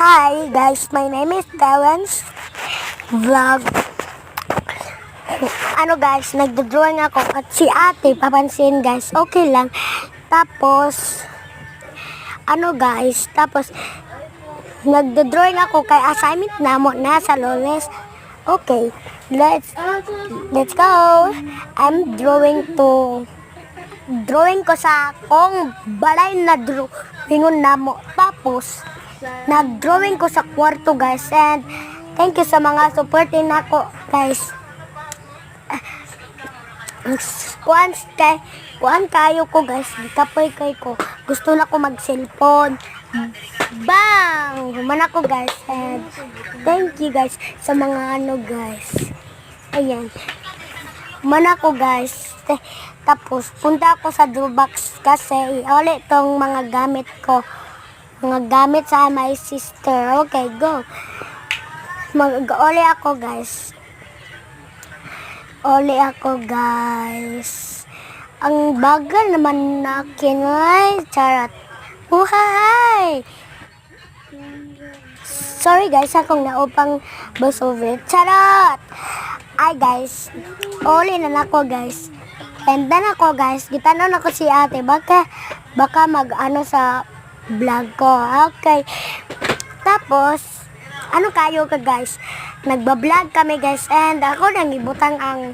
Hi guys, my name is Terence Vlog. Ano guys, nagdo-drawing ako at si ate, papansin guys, okay lang. Tapos, nagdo-drawing ako kay assignment na mo nasa Loles. Okay, let's go. I'm drawing ko sa kong balay na drawingon na mo. Tapos, nag-drawing ko sa kwarto guys, and thank you sa mga supporting nako guys. Kuan kayo ko guys, kapoy kay ko. Gusto na ko mag-cellphone. Bang! Human ako guys, and thank you guys sa mga guys. Ayan. Human ako guys. Tapos punta ako sa Dropbox kasi ulit tong mga gamit ko. Mga gamit sa my sister. Okay, go. Mag-oli ako guys. Oli ako guys. Ang bagal naman na kinay. Charot. Uhay! Sorry guys, akong naupang bus over. Charot! Ay guys, oli na ako guys. And then ako guys, gitanon ako si ate. Baka mag-ano sa vlog ko. Okay. Tapos, ano kayo ka guys? Nagba-vlog kami guys, and ako nang ibutang ang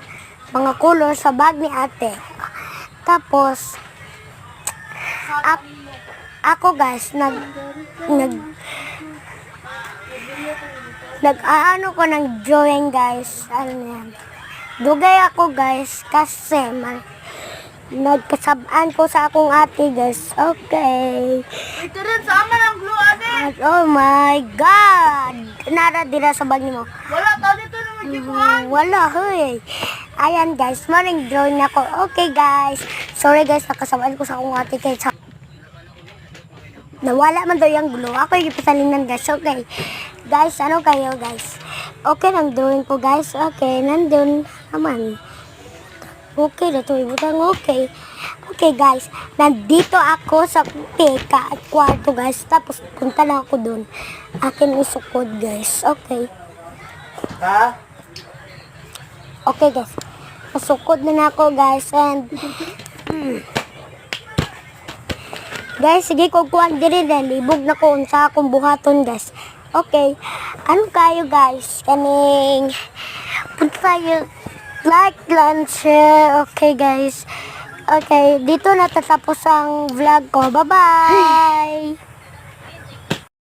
mga color sa bag ni ate. Tapos, ako guys, nag-ano ko ng drawing guys. Ano yan? Dugay ako guys, kasi nagkasabaan ko sa akong ate guys. Okay. Ito rin sama ng glue ate. Oh my God! Nara dira sa bag mo. Wala tao dito na magkikuhan. Wala, hoy. Ayan guys, morning drawing ako. Okay guys. Sorry guys, nakasabaan ko sa akong ate kay nawala man daw yung glue. Ako yung ipasalinan guys. Okay. Guys, ano kayo guys? Okay lang drawing ko guys. Okay, nandun naman. Okay na ito, ibutang okay. Okay guys, nandito ako sa teka at kwarto guys. Tapos punta na ako dun. Akin isukod guys. Okay. Ha? Okay guys. Masukod na ako guys. And guys, sige ko kuhan diri na. Libog na ko unsa akong buhaton guys. Okay. Ano kayo guys? Kaning punta tayo. Like, share. Okay guys. Okay, dito natatapos ang vlog ko. Bye-bye!